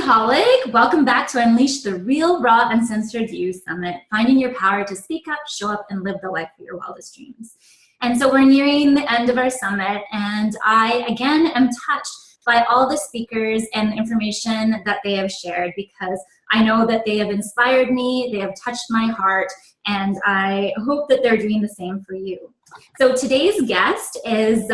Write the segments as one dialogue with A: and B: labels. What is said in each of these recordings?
A: Hollick. Welcome back to Unleash the Real, Raw, Uncensored You Summit, finding your power to speak up, show up, and live the life of your wildest dreams. And so we're nearing the end of our summit, and I, again, am touched by all the speakers and the information that they have shared, because I know that they have inspired me, they have touched my heart, and I hope that they're doing the same for you. So today's guest is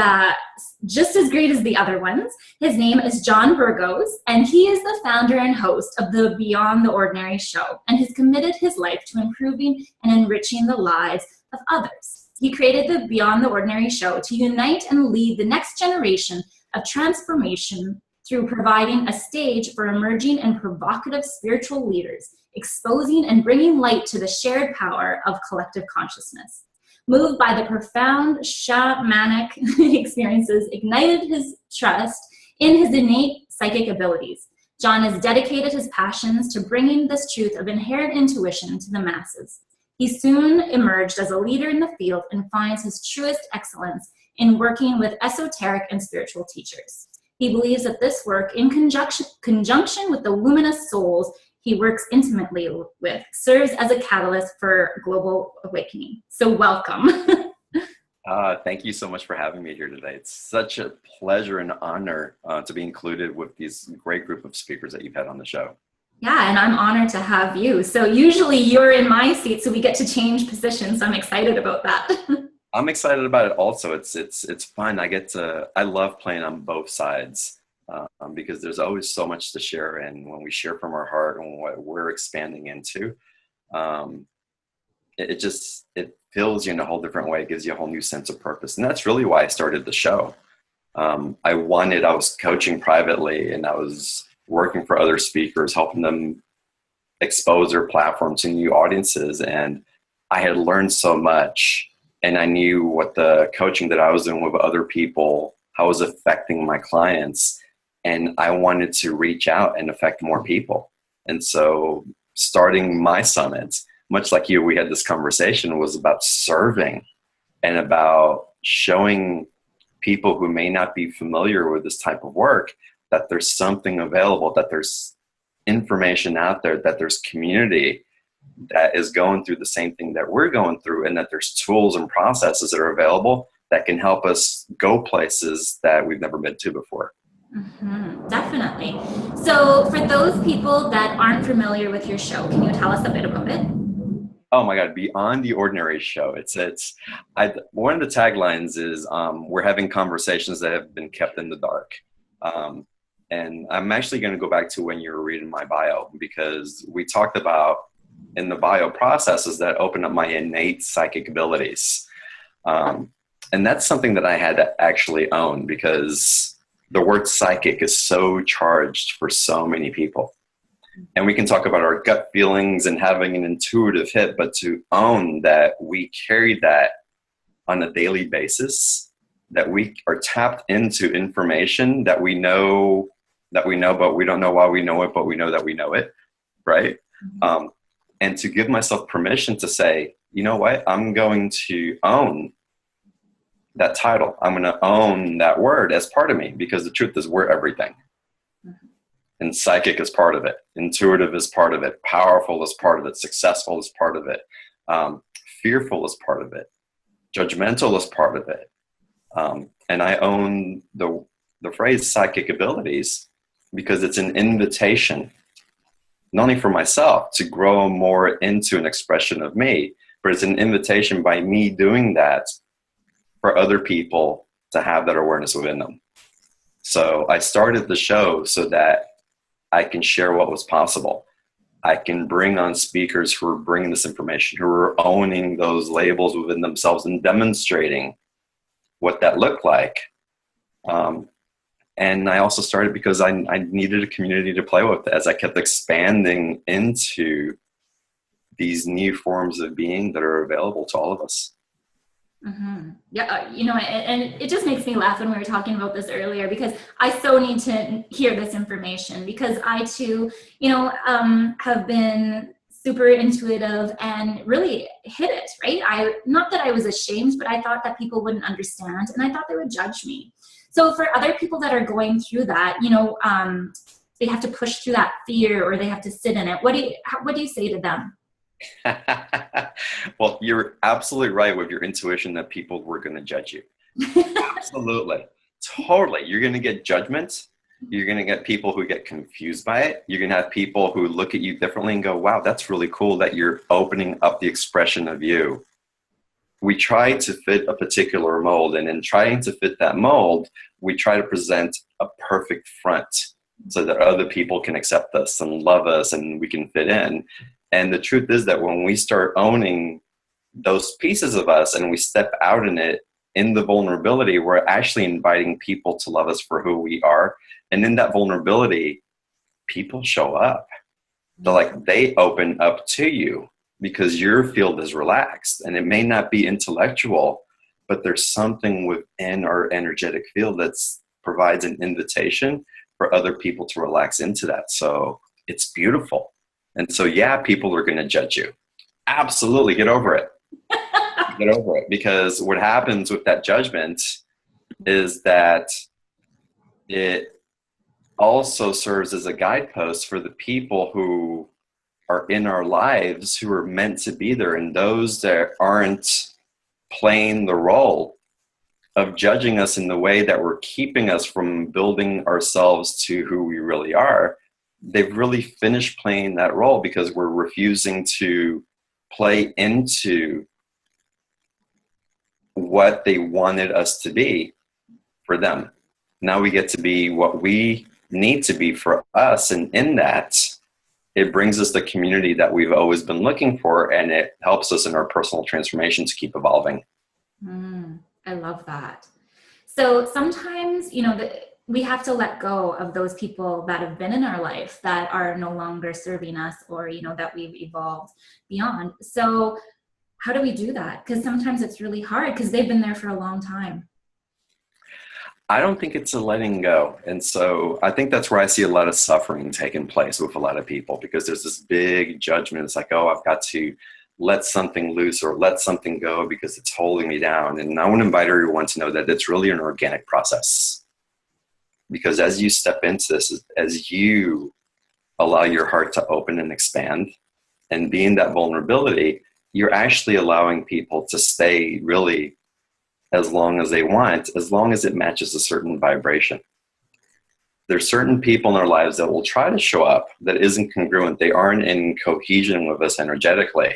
A: just as great as the other ones. His name is John Burgos, and he is the founder and host of the Beyond the Ordinary show, and has committed his life to improving and enriching the lives of others. He created the Beyond the Ordinary show to unite and lead the next generation of transformation through providing a stage for emerging and provocative spiritual leaders, exposing and bringing light to the shared power of collective consciousness. Moved by the profound shamanic experiences, ignited his trust in his innate psychic abilities. John has dedicated his passions to bringing this truth of inherent intuition to the masses. He soon emerged as a leader in the field and finds his truest excellence in working with esoteric and spiritual teachers. He believes that this work, in conjunction with the luminous souls he works intimately with, serves as a catalyst for global awakening. So welcome.
B: Thank you so much for having me here today. It's such a pleasure and honor to be included with these great group of speakers that you've had on the show.
A: Yeah, and I'm honored to have you. So usually you're in my seat, so we get to change positions. So I'm excited about that.
B: I'm excited about it also. It's fun. I love playing on both sides. Because there's always so much to share, and when we share from our heart and what we're expanding into, it fills you in a whole different way. It gives you a whole new sense of purpose, and that's really why I started the show. I was coaching privately, and I was working for other speakers, helping them expose their platform to new audiences, and I had learned so much, and I knew what the coaching that I was doing with other people, how it was affecting my clients. And I wanted to reach out and affect more people. And so starting my summit, much like you, we had this conversation, was about serving and about showing people who may not be familiar with this type of work that there's something available, that there's information out there, that there's community that is going through the same thing that we're going through, and that there's tools and processes that are available that can help us go places that we've never been to before.
A: Mm-hmm, definitely. So for those people that aren't familiar with your show, can you tell us a bit about it?
B: Oh my God, Beyond the Ordinary show. One of the taglines is we're having conversations that have been kept in the dark. And I'm actually going to go back to when you were reading my bio, because we talked about in the bio processes that open up my innate psychic abilities. And that's something that I had to actually own, because the word psychic is so charged for so many people. And we can talk about our gut feelings and having an intuitive hit, but to own that we carry that on a daily basis, that we are tapped into information that we know, but we don't know why we know it, but we know that we know it, right? Mm-hmm. And to give myself permission to say, you know what, I'm going to own that title. I'm going to own that word as part of me, because the truth is we're everything. Mm-hmm. And psychic is part of it. Intuitive is part of it. Powerful is part of it. Successful is part of it. Fearful is part of it. Judgmental is part of it. And I own the phrase psychic abilities, because it's an invitation, not only for myself to grow more into an expression of me, but it's an invitation by me doing that for other people to have that awareness within them. So I started the show so that I can share what was possible. I can bring on speakers who are bringing this information, who are owning those labels within themselves and demonstrating what that looked like. And I also started because I needed a community to play with as I kept expanding into these new forms of being that are available to all of us.
A: Mm-hmm. Yeah, and it just makes me laugh when we were talking about this earlier, because I so need to hear this information, because I too, have been super intuitive and really hit it, right? Not that I was ashamed, but I thought that people wouldn't understand, and I thought they would judge me. So for other people that are going through that, they have to push through that fear, or they have to sit in it. What do you say to them?
B: Well, you're absolutely right with your intuition that people were going to judge you. Absolutely. Totally. You're going to get judgment. You're going to get people who get confused by it. You're going to have people who look at you differently and go, wow, that's really cool that you're opening up the expression of you. We try to fit a particular mold, and in trying to fit that mold, we try to present a perfect front so that other people can accept us and love us and we can fit in. And the truth is that when we start owning those pieces of us and we step out in it, in the vulnerability, we're actually inviting people to love us for who we are. And in that vulnerability, people show up. They open up to you because your field is relaxed. And it may not be intellectual, but there's something within our energetic field that provides an invitation for other people to relax into that. So it's beautiful. And so, yeah, people are going to judge you. Absolutely. Get over it. Get over it. Because what happens with that judgment is that it also serves as a guidepost for the people who are in our lives who are meant to be there, and those that aren't playing the role of judging us in the way that we're keeping us from building ourselves to who we really are. They've really finished playing that role because we're refusing to play into what they wanted us to be for them. Now we get to be what we need to be for us. And in that, it brings us the community that we've always been looking for. And it helps us in our personal transformation to keep evolving.
A: I love that. So sometimes, we have to let go of those people that have been in our life that are no longer serving us, or, that we've evolved beyond. So how do we do that? Because sometimes it's really hard because they've been there for a long time.
B: I don't think it's a letting go. And so I think that's where I see a lot of suffering taking place with a lot of people, because there's this big judgment. It's like, oh, I've got to let something loose or let something go because it's holding me down. And I want to invite everyone to know that it's really an organic process. Because as you step into this, as you allow your heart to open and expand and be in that vulnerability, you're actually allowing people to stay really as long as they want, as long as it matches a certain vibration. There's certain people in our lives that will try to show up that isn't congruent. They aren't in cohesion with us energetically.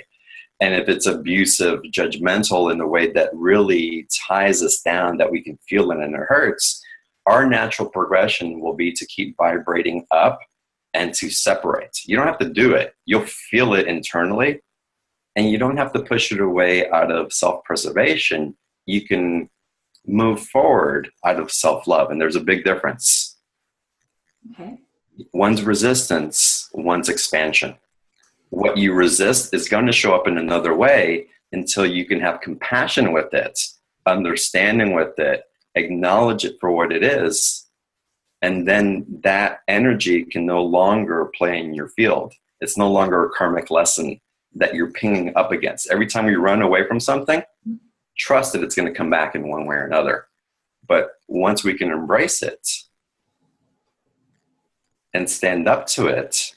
B: And if it's abusive, judgmental in a way that really ties us down, that we can feel it and it hurts, our natural progression will be to keep vibrating up and to separate. You don't have to do it. You'll feel it internally, and you don't have to push it away out of self-preservation. You can move forward out of self-love, and there's a big difference.
A: Okay.
B: One's resistance, one's expansion. What you resist is going to show up in another way until you can have compassion with it, understanding with it, acknowledge it for what it is, and then that energy can no longer play in your field. It's no longer a karmic lesson that you're pinging up against. Every time you run away from something, trust that it's going to come back in one way or another. But once we can embrace it and stand up to it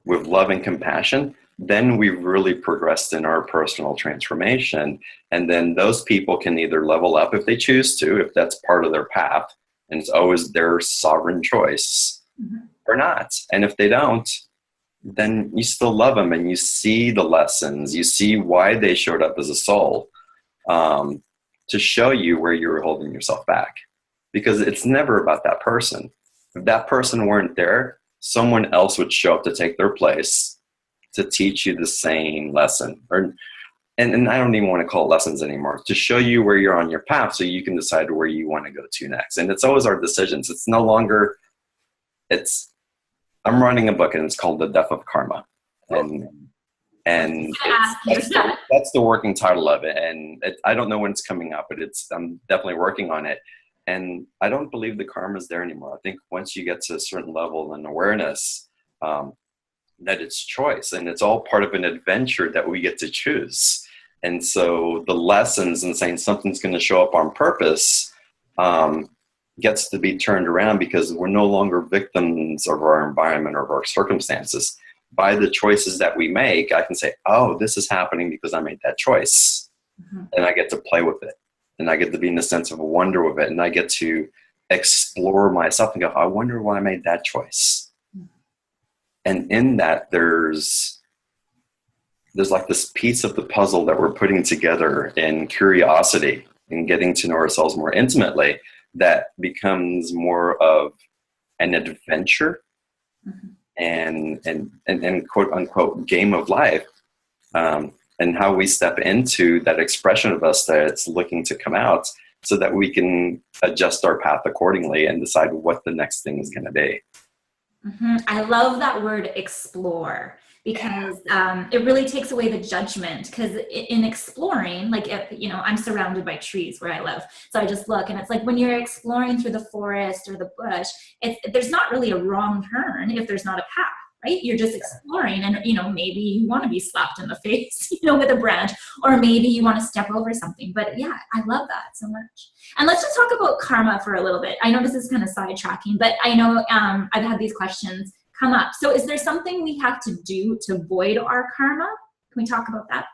B: with love and compassion, then we've really progressed in our personal transformation. And then those people can either level up if they choose to, if that's part of their path, and it's always their sovereign choice, or not. And if they don't, then you still love them and you see the lessons, you see why they showed up as a soul, to show you where you were holding yourself back. Because it's never about that person. If that person weren't there, someone else would show up to take their place, to teach you the same lesson. And I don't even want to call it lessons anymore, to show you where you're on your path so you can decide where you want to go to next. And it's always our decisions. It's no longer, I'm writing a book and it's called The Death of Karma. And that's the working title of it. And I don't know when it's coming out, but I'm definitely working on it. And I don't believe the karma is there anymore. I think once you get to a certain level and awareness, that it's choice, and it's all part of an adventure that we get to choose. And so the lessons and saying something's going to show up on purpose, gets to be turned around because we're no longer victims of our environment or of our circumstances. By the choices that we make, I can say, oh, this is happening because I made that choice. And I get to play with it. And I get to be in a sense of wonder with it. And I get to explore myself and go, I wonder why I made that choice. And in that, there's like this piece of the puzzle that we're putting together in curiosity and getting to know ourselves more intimately that becomes more of an adventure and quote unquote game of life. And how we step into that expression of us that's looking to come out so that we can adjust our path accordingly and decide what the next thing is going to be.
A: I love that word explore because it really takes away the judgment, because in exploring, like, I'm surrounded by trees where I live. So I just look and it's like when you're exploring through the forest or the bush, there's not really a wrong turn if there's not a path. Right? You're just exploring and, maybe you want to be slapped in the face, with a branch, or maybe you want to step over something. But yeah, I love that so much. And let's just talk about karma for a little bit. I know this is kind of sidetracking, but I know I've had these questions come up. So is there something we have to do to void our karma? Can we talk about that?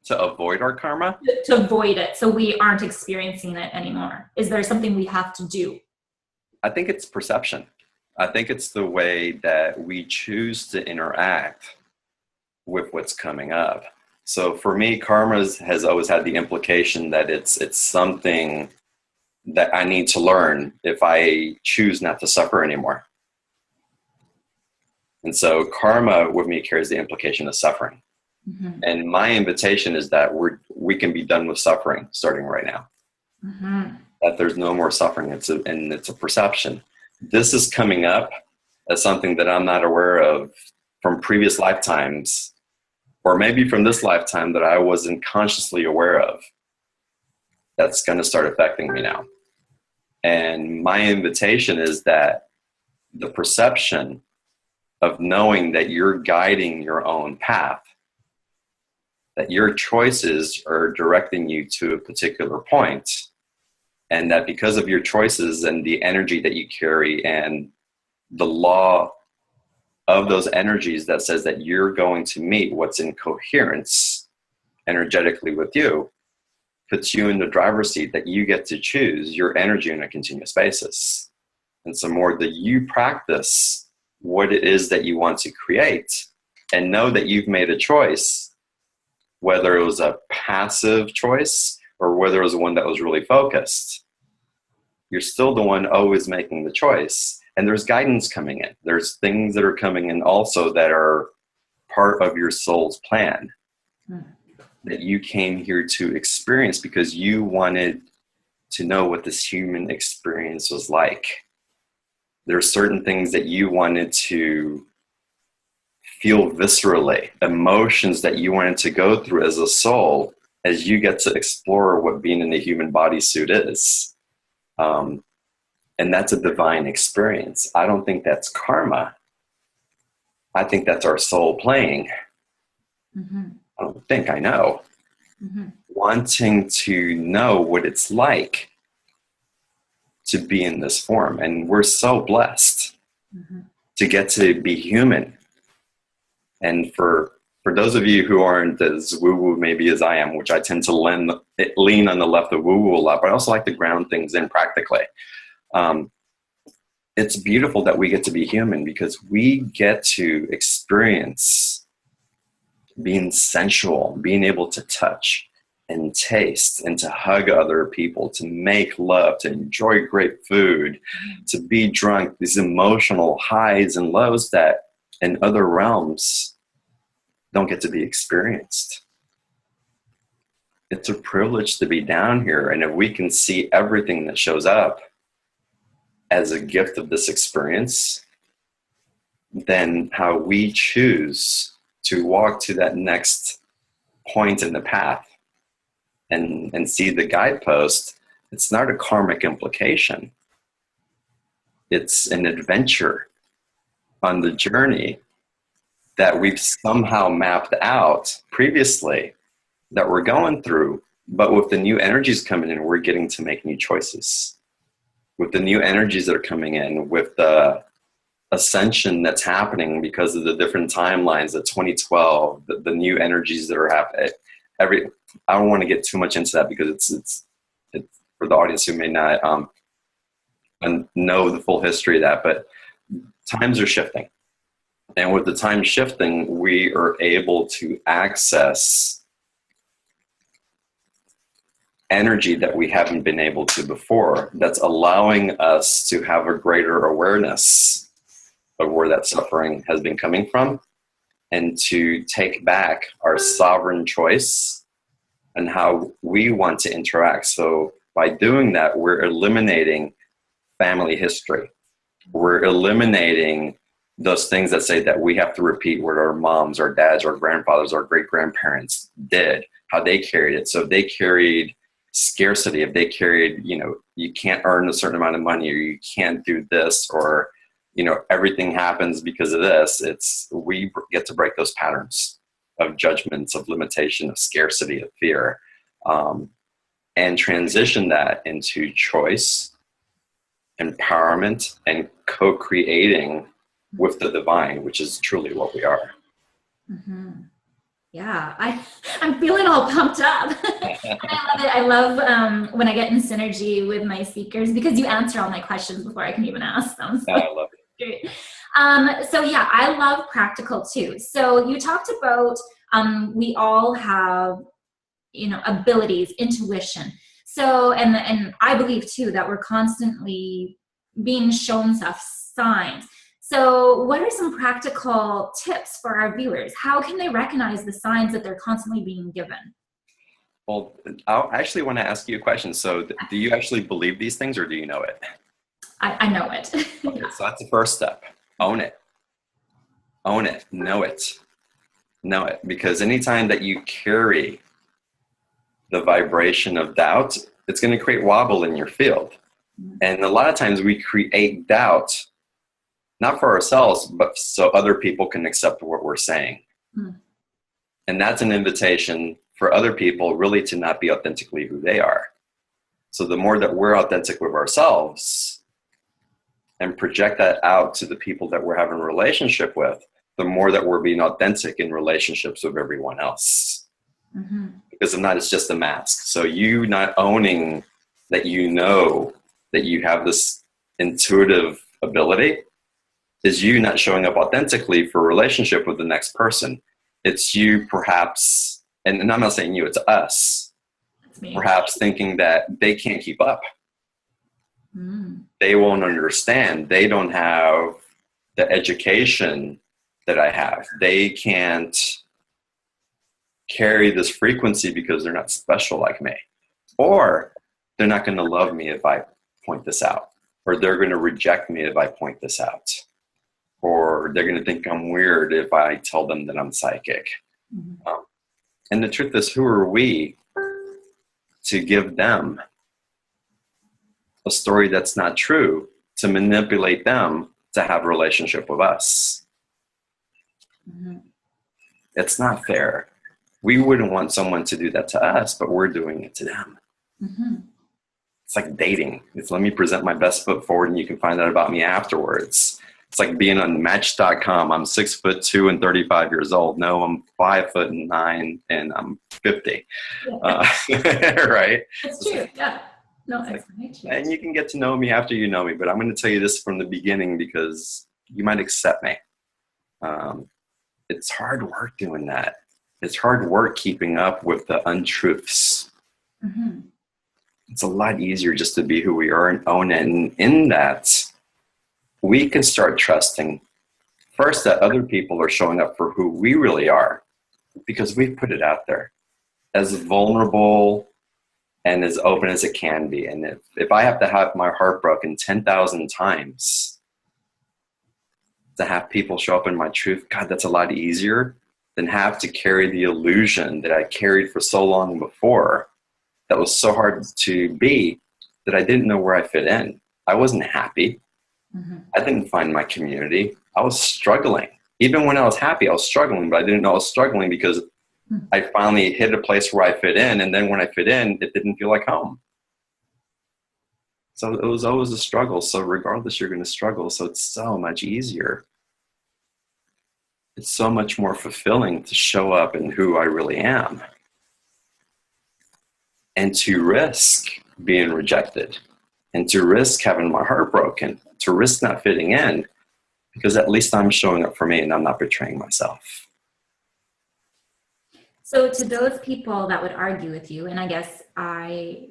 B: To avoid our karma?
A: To avoid it, so we aren't experiencing it anymore. Is there something we have to do? I
B: think it's perception. I think it's the way that we choose to interact with what's coming up. So for me, karma has always had the implication that it's something that I need to learn if I choose not to suffer anymore. And so karma with me carries the implication of suffering. And my invitation is that we can be done with suffering starting right now. That there's no more suffering. It's a perception. This is coming up as something that I'm not aware of from previous lifetimes, or maybe from this lifetime that I wasn't consciously aware of. That's going to start affecting me now. And my invitation is that the perception of knowing that you're guiding your own path, that your choices are directing you to a particular point, and that because of your choices and the energy that you carry and the law of those energies that says that you're going to meet what's in coherence energetically with you, puts you in the driver's seat that you get to choose your energy on a continuous basis. And so more that you practice what it is that you want to create and know that you've made a choice, whether it was a passive choice or whether it was one that was really focused, you're still the one always making the choice. And there's guidance coming in. There's things that are coming in also that are part of your soul's plan that you came here to experience because you wanted to know what this human experience was like. There are certain things that you wanted to feel viscerally, emotions that you wanted to go through as a soul as you get to explore what being in a human bodysuit is. And that's a divine experience. I don't think that's karma. I think that's our soul playing. I don't think I know. Wanting to know what it's like to be in this form. And we're so blessed to get to be human. And for those of you who aren't as woo-woo maybe as I am, which I tend to lean on the left of woo-woo a lot, but I also like to ground things in practically. It's beautiful that we get to be human because we get to experience being sensual, being able to touch and taste and to hug other people, to make love, to enjoy great food, to be drunk, these emotional highs and lows that in other realms don't get to be experienced. It's a privilege to be down here. And if we can see everything that shows up as a gift of this experience, then how we choose to walk to that next point in the path and see the guidepost, it's not a karmic implication. It's an adventure on the journey that we've somehow mapped out previously that we're going through, but with the new energies coming in, we're getting to make new choices. with the new energies that are coming in, with the ascension that's happening because of the different timelines, the 2012, the new energies that are happening. I don't want to get too much into that because it's for the audience who may not know the full history of that, but times are shifting. And with the time shifting, we are able to access energy that we haven't been able to before, that's allowing us to have a greater awareness of where that suffering has been coming from, and to take back our sovereign choice and how we want to interact. So by doing that, we're eliminating family history. We're eliminating those things that say that we have to repeat what our moms, our dads, our grandfathers, our great-grandparents did, how they carried it. So if they carried scarcity, if they carried, you can't earn a certain amount of money, or you can't do this, or, everything happens because of this, we get to break those patterns of judgments, of limitation, of scarcity, of fear, and transition that into choice, empowerment, and co-creating with the divine, which is truly what we are.
A: Mm-hmm. Yeah, I'm feeling all pumped up. I love it. I love when I get in synergy with my speakers, because you answer all my questions before I can even ask them. So.
B: Yeah, I love it.
A: So yeah, I love practical too. So you talked about we all have, abilities, intuition. So and I believe too that we're constantly being shown stuff, signs. So what are some practical tips for our viewers? How can they recognize the signs that they're constantly being given?
B: Well, I actually want to ask you a question. So do you actually believe these things, or do you know it?
A: I know it.
B: Okay, so that's the first step. Own it. Own it. Know it. Know it. Because anytime that you carry the vibration of doubt, it's going to create wobble in your field. And a lot of times we create doubt, not for ourselves, but so other people can accept what we're saying. And that's an invitation for other people really to not be authentically who they are. So the more that we're authentic with ourselves and project that out to the people that we're having a relationship with, the more that we're being authentic in relationships with everyone else. Mm-hmm. Because if not, it's just a mask. So you not owning that that you have this intuitive ability is you not showing up authentically for a relationship with the next person. It's you perhaps, and I'm not saying you, it's us, perhaps thinking that they can't keep up. They won't understand. They don't have the education that I have. They can't carry this frequency because they're not special like me. Or they're not going to love me if I point this out. Or they're going to reject me if I point this out. Or they're going to think I'm weird if I tell them that I'm psychic. Mm-hmm. And the truth is, who are we to give them a story that's not true, to manipulate them to have a relationship with us? Mm-hmm. It's not fair. We wouldn't want someone to do that to us, but we're doing it to them. Mm-hmm. It's like dating. It's let me present my best foot forward and you can find out about me afterwards. It's like being on Match.com. I'm 6'2" and 35 years old. No, I'm 5'9" and I'm 50. Yeah. Right?
A: It's true. Yeah. No, it's
B: like, and you can get to know me after you know me, but I'm going to tell you this from the beginning because you might accept me. It's hard work doing that. It's hard work keeping up with the untruths. Mm-hmm. It's a lot easier just to be who we are and own it. And in that, we can start trusting first that other people are showing up for who we really are because we've put it out there as vulnerable and as open as it can be. And if I have to have my heart broken 10,000 times to have people show up in my truth, God, that's a lot easier than have to carry the illusion that I carried for so long before that was so hard to be that I didn't know where I fit in. I wasn't happy. Mm-hmm. I didn't find my community. I was struggling. Even when I was happy, I was struggling, but I didn't know I was struggling because I finally hit a place where I fit in. And then when I fit in, it didn't feel like home. So it was always a struggle. So regardless, you're going to struggle. So it's so much easier. It's so much more fulfilling to show up in who I really am and to risk being rejected and to risk having my heart broken, to risk not fitting in, because at least I'm showing up for me and I'm not betraying myself.
A: So to those people that would argue with you, and I guess I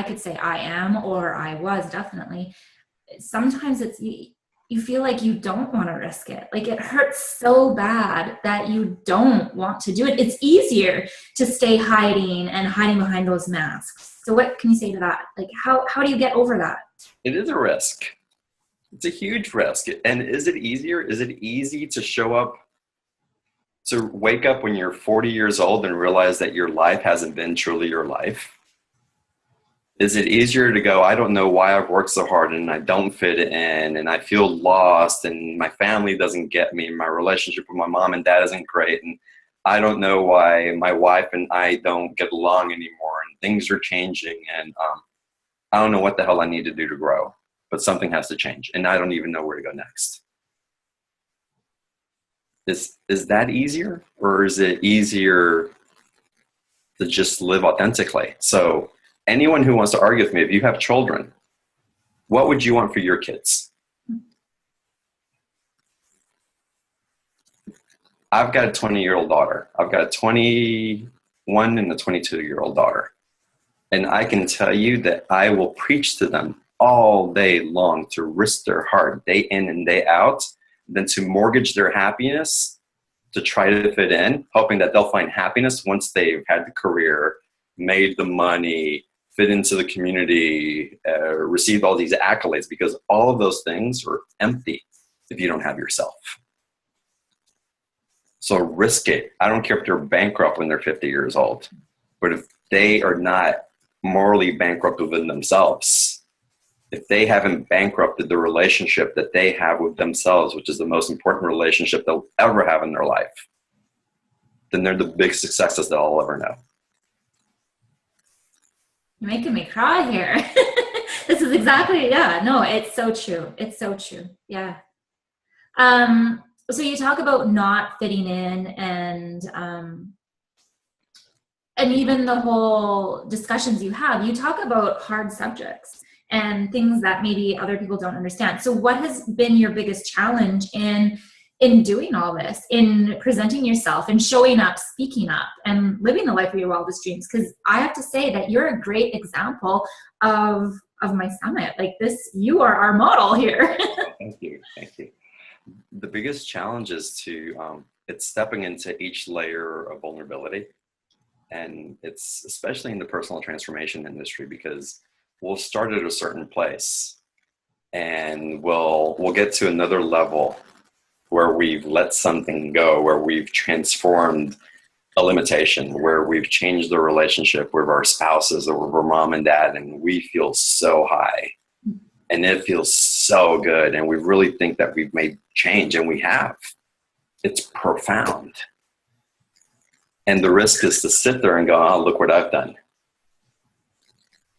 A: could say I am, or I was definitely, sometimes you feel like you don't want to risk it. Like it hurts so bad that you don't want to do it. It's easier to stay hiding behind those masks. So what can you say to that? Like how do you get over that?
B: It is a risk. It's a huge risk. And is it easier? Is it easy to show up, to wake up when you're 40 years old and realize that your life hasn't been truly your life? Is it easier to go, I don't know why I've worked so hard and I don't fit in and I feel lost and my family doesn't get me, my relationship with my mom and dad isn't great, and I don't know why my wife and I don't get along anymore and things are changing, and I don't know what the hell I need to do to grow, but something has to change and I don't even know where to go next. Is that easier, or is it easier to just live authentically? So anyone who wants to argue with me, if you have children, what would you want for your kids? I've got a 20-year-old daughter. I've got a 21 and a 22-year-old daughter. And I can tell you that I will preach to them all day long to risk their heart day in and day out, than to mortgage their happiness to try to fit in, hoping that they'll find happiness once they've had the career, made the money, fit into the community, received all these accolades, because all of those things are empty if you don't have yourself. So risk it. I don't care if they're bankrupt when they're 50 years old, but if they are not morally bankrupt within themselves, if they haven't bankrupted the relationship that they have with themselves, which is the most important relationship they'll ever have in their life, then they're the big successes that I'll ever know.
A: You're making me cry here. This is exactly, no, it's so true. It's so true. Yeah. So you talk about not fitting in and even the whole discussions you have, you talk about hard subjects and things that maybe other people don't understand. So what has been your biggest challenge in doing all this, in presenting yourself and showing up, speaking up, and living the life of your wildest dreams? Because I have to say that you're a great example of my summit. Like this, you are our model here.
B: Thank you. The biggest challenge is it's stepping into each layer of vulnerability. And it's especially in the personal transformation industry, because we'll start at a certain place and we'll get to another level where we've let something go, where we've transformed a limitation, where we've changed the relationship with our spouses or with our mom and dad, and we feel so high and it feels so good, and we really think that we've made change, and we have. It's profound. And the risk is to sit there and go, oh, look what I've done.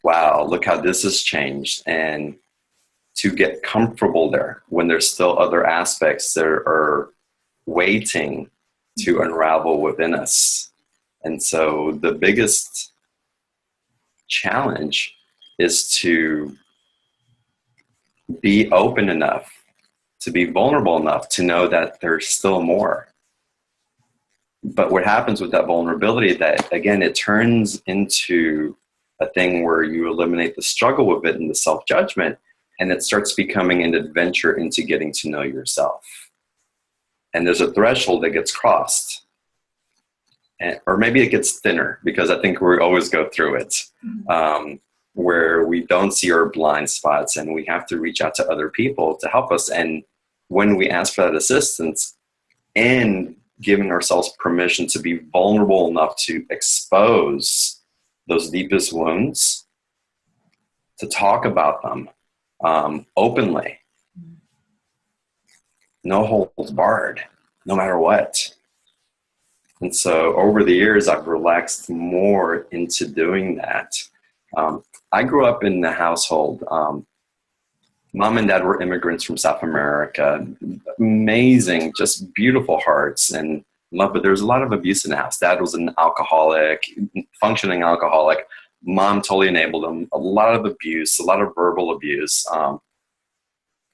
B: Wow, look how this has changed. And to get comfortable there when there's still other aspects that are waiting to unravel within us. And so the biggest challenge is to be open enough, to be vulnerable enough to know that there's still more. But what happens with that vulnerability, that again, it turns into a thing where you eliminate the struggle with it and the self-judgment, and it starts becoming an adventure into getting to know yourself. And there's a threshold that gets crossed. Or maybe it gets thinner, because I think we always go through it, where we don't see our blind spots and we have to reach out to other people to help us. And when we ask for that assistance and giving ourselves permission to be vulnerable enough to expose those deepest wounds, to talk about them openly, no holds barred, no matter what. And so over the years, I've relaxed more into doing that. I grew up in the household. Mom and dad were immigrants from South America. Amazing, just beautiful hearts and love, but there was a lot of abuse in the house. Dad was an alcoholic, functioning alcoholic. Mom totally enabled him. A lot of abuse, a lot of verbal abuse.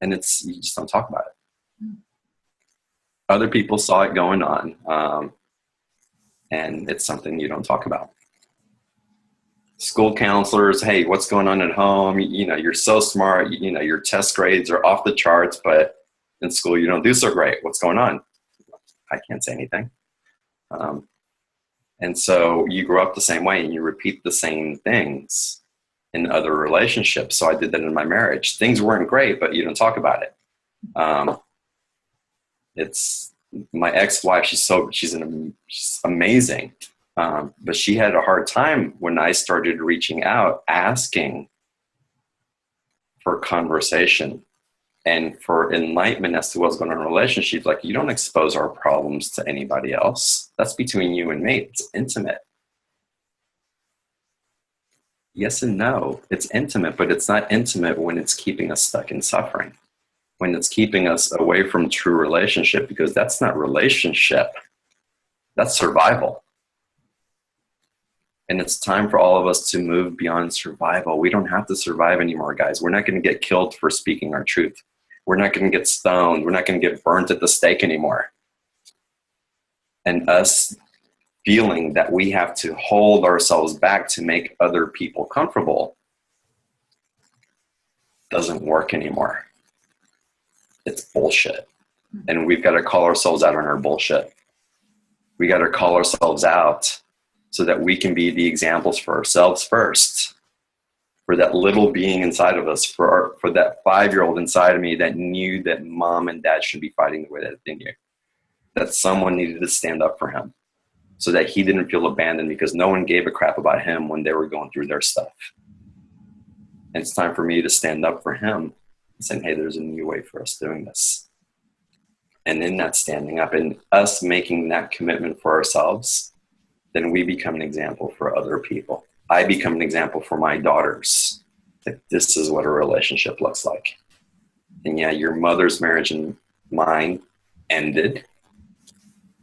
B: And you just don't talk about it. Other people saw it going on. And it's something you don't talk about. School counselors, hey, what's going on at home? You're so smart. Your test grades are off the charts, but in school you don't do so great. What's going on? I can't say anything. And so you grow up the same way and you repeat the same things in other relationships. So I did that in my marriage. Things weren't great, but you don't talk about it. It's my ex-wife. She's amazing. But she had a hard time when I started reaching out, asking for conversation and for enlightenment as to what's going on in a relationship. Like, you don't expose our problems to anybody else. That's between you and me. It's intimate. Yes and no. It's intimate, but it's not intimate when it's keeping us stuck in suffering, when it's keeping us away from true relationship, because that's not relationship. That's survival. And it's time for all of us to move beyond survival. We don't have to survive anymore, guys. We're not going to get killed for speaking our truth. We're not going to get stoned. We're not going to get burnt at the stake anymore. And us feeling that we have to hold ourselves back to make other people comfortable doesn't work anymore. It's bullshit. And we've got to call ourselves out on our bullshit. We got to call ourselves out so that we can be the examples for ourselves first, for that little being inside of us, for that 5-year-old inside of me that knew that mom and dad should be fighting the way that they knew, that someone needed to stand up for him so that he didn't feel abandoned because no one gave a crap about him when they were going through their stuff. And it's time for me to stand up for him and saying, hey, there's a new way for us doing this. And in that standing up and us making that commitment for ourselves, then we become an example for other people. I become an example for my daughters that this is what a relationship looks like. And yeah, your mother's marriage and mine ended.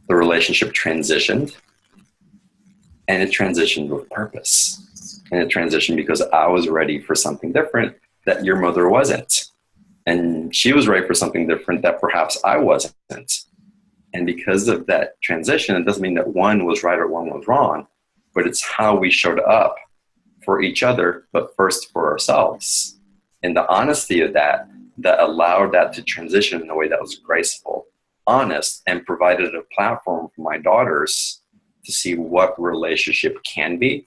B: The relationship transitioned. And it transitioned with purpose. And it transitioned because I was ready for something different that your mother wasn't. And she was ready for something different that perhaps I wasn't. And because of that transition, it doesn't mean that one was right or one was wrong, but it's how we showed up for each other, but first for ourselves. And the honesty of that allowed that to transition in a way that was graceful, honest, and provided a platform for my daughters to see what relationship can be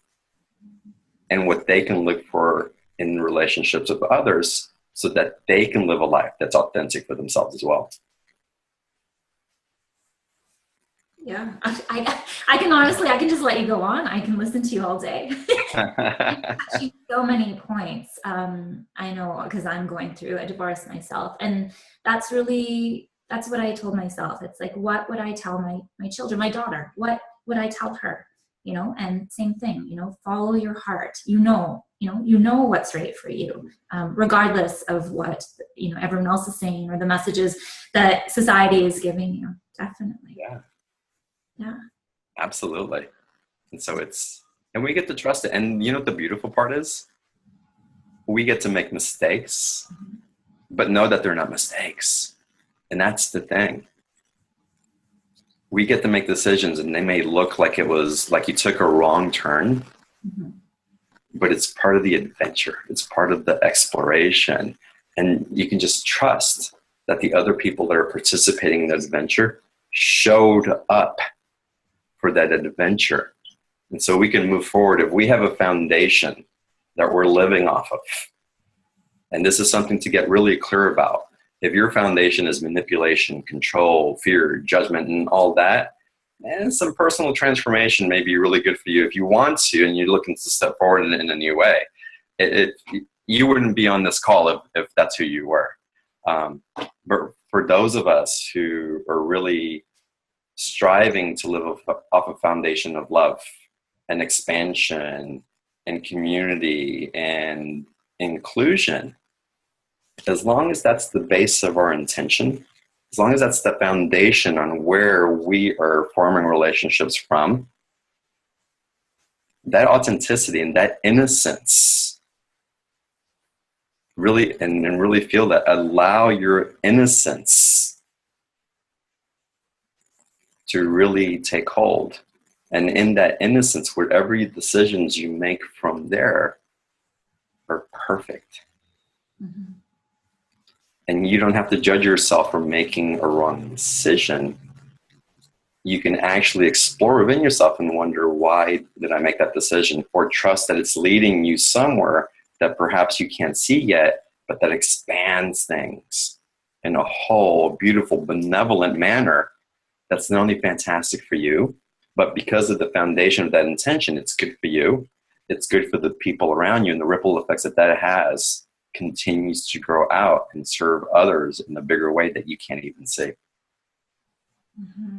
B: and what they can look for in relationships with others so that they can live a life that's authentic for themselves as well.
A: Yeah, I can honestly, I can just let you go on. I can listen to you all day. Actually, so many points. I know because I'm going through a divorce myself. And that's what I told myself. It's like, what would I tell my children, my daughter? What would I tell her? And same thing, follow your heart. You know what's right for you, regardless of what, everyone else is saying or the messages that society is giving you. Definitely. Yeah.
B: Absolutely. And so and we get to trust it. And you know what the beautiful part is? We get to make mistakes, but know that they're not mistakes. And that's the thing. We get to make decisions and they may look like it was like you took a wrong turn, but it's part of the adventure. It's part of the exploration. And you can just trust that the other people that are participating in this adventure showed up for that adventure. And so we can move forward if we have a foundation that we're living off of. And this is something to get really clear about. If your foundation is manipulation, control, fear, judgment, and all that, and some personal transformation may be really good for you if you want to and you're looking to step forward in a new way. You wouldn't be on this call if that's who you were. But for those of us who are really striving to live off a foundation of love and expansion and community and inclusion, as long as that's the base of our intention, as long as that's the foundation on where we are forming relationships from, that authenticity and that innocence, really, and really feel that, allow your innocence to really take hold. And in that innocence, whatever decisions you make from there are perfect. Mm-hmm. And you don't have to judge yourself for making a wrong decision. You can actually explore within yourself and wonder, why did I make that decision? Or trust that it's leading you somewhere that perhaps you can't see yet, but that expands things in a whole beautiful, benevolent manner that's not only fantastic for you, but because of the foundation of that intention, it's good for you, it's good for the people around you, and the ripple effects that that has continues to grow out and serve others in a bigger way that you can't even see.
A: Mm-hmm.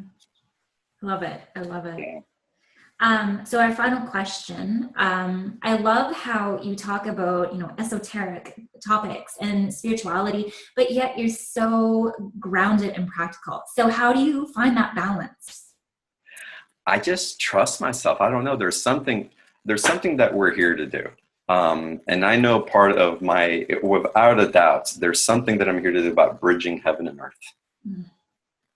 A: Love it. I love it. Yeah. So our final question, I love how you talk about, esoteric topics and spirituality, but yet you're so grounded and practical. So how do you find that balance?
B: I just trust myself. I don't know. There's something that we're here to do. And I know part of without a doubt, there's something that I'm here to do about bridging heaven and earth. Mm.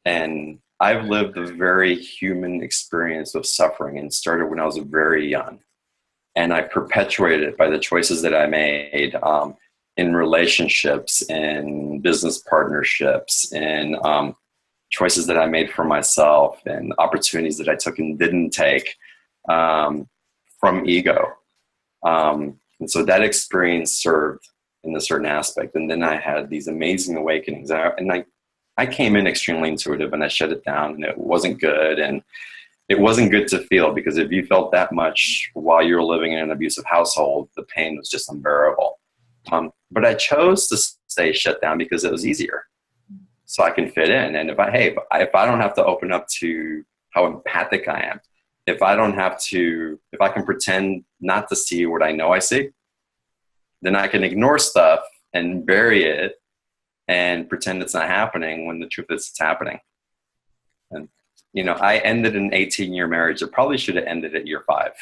B: And I've lived a very human experience of suffering, and started when I was very young. And I perpetuated it by the choices that I made in relationships, in business partnerships, in choices that I made for myself, and opportunities that I took and didn't take from ego. And so that experience served in a certain aspect. And then I had these amazing awakenings. And I came in extremely intuitive, and I shut it down, and it wasn't good. And it wasn't good to feel, because if you felt that much while you were living in an abusive household, the pain was just unbearable. But I chose to stay shut down because it was easier. So I can fit in. And if I don't have to open up to how empathic I am, if I can pretend not to see what I know I see, then I can ignore stuff and bury it and pretend it's not happening when the truth is it's happening. And, I ended an 18-year marriage. It probably should have ended at year 5.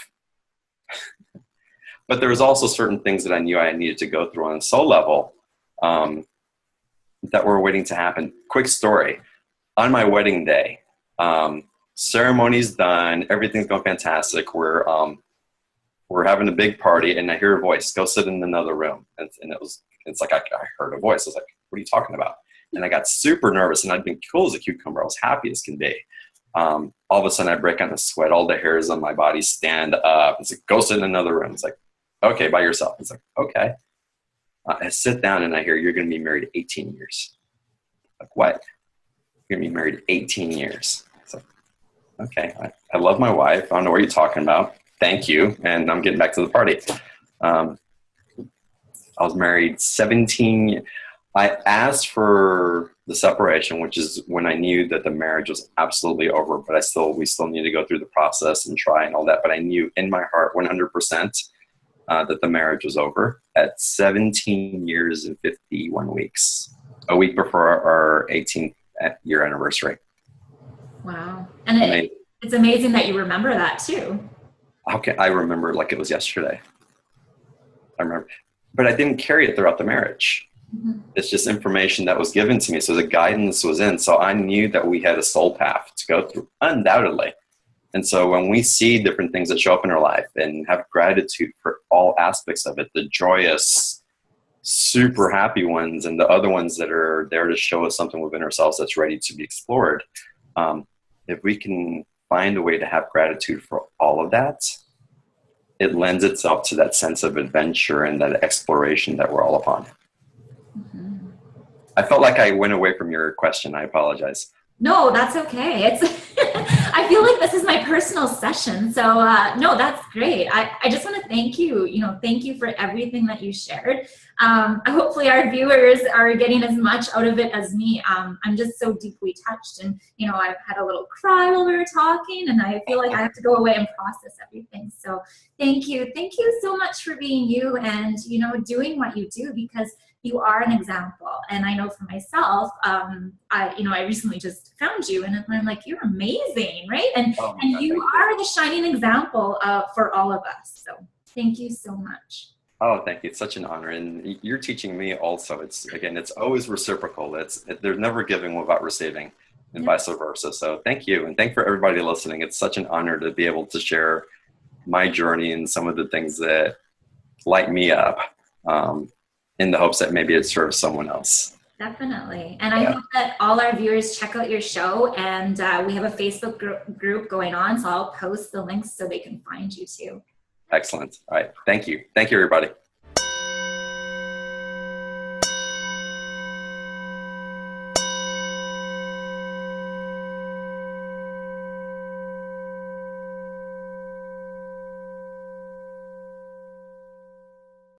B: But there was also certain things that I knew I needed to go through on a soul level that were waiting to happen. Quick story. On my wedding day, ceremony's done, everything's going fantastic. We're having a big party, and I hear a voice, "Go sit in another room." And it's like I heard a voice. I was like, "What are you talking about?" And I got super nervous, and I'd been cool as a cucumber. I was happy as can be. All of a sudden I break out in a sweat. All the hairs on my body stand up. It's like, "Go sit in another room." It's like, "Okay, by yourself." It's like, "Okay." I sit down, and I hear, "You're going to be married 18 years. Like, what? You're going to be married 18 years. It's like, okay, I love my wife. I don't know what you're talking about. Thank you. And I'm getting back to the party. I was married 17. I asked for the separation, which is when I knew that the marriage was absolutely over, but we still need to go through the process and try and all that. But I knew in my heart 100% that the marriage was over at 17 years and 51 weeks, a week before our 18th year anniversary.
A: Wow. And it's amazing that you remember that too.
B: Okay, I remember it like it was yesterday. I remember, but I didn't carry it throughout the marriage. Mm-hmm. It's just information that was given to me. So the guidance was in. So I knew that we had a soul path to go through, undoubtedly. And so when we see different things that show up in our life and have gratitude for all aspects of it, the joyous, super happy ones, and the other ones that are there to show us something within ourselves that's ready to be explored, if we can find a way to have gratitude for all of that, it lends itself to that sense of adventure and that exploration that we're all upon. Mm-hmm. I felt like I went away from your question. I apologize.
A: No, that's okay. I feel like this is my personal session. So no, that's great. I just want to thank you, thank you for everything that you shared. Hopefully our viewers are getting as much out of it as me. I'm just so deeply touched, and I've had a little cry while we were talking, and I feel like I have to go away and process everything. So thank you so much for being you, and doing what you do, because you are an example. And I know for myself, I recently just found you, and I'm like, you're amazing, right? And you are the shining example for all of us. So thank you so much.
B: Oh, thank you. It's such an honor. And you're teaching me also. It's always reciprocal. There's never giving without receiving, and vice versa. So thank you. And thank for everybody listening. It's such an honor to be able to share my journey and some of the things that light me up, in the hopes that maybe it serves someone else.
A: Definitely. And I hope that all our viewers check out your show, and we have a Facebook group going on, so I'll post the links so they can find you too.
B: Excellent. All right. Thank you. Thank you, everybody.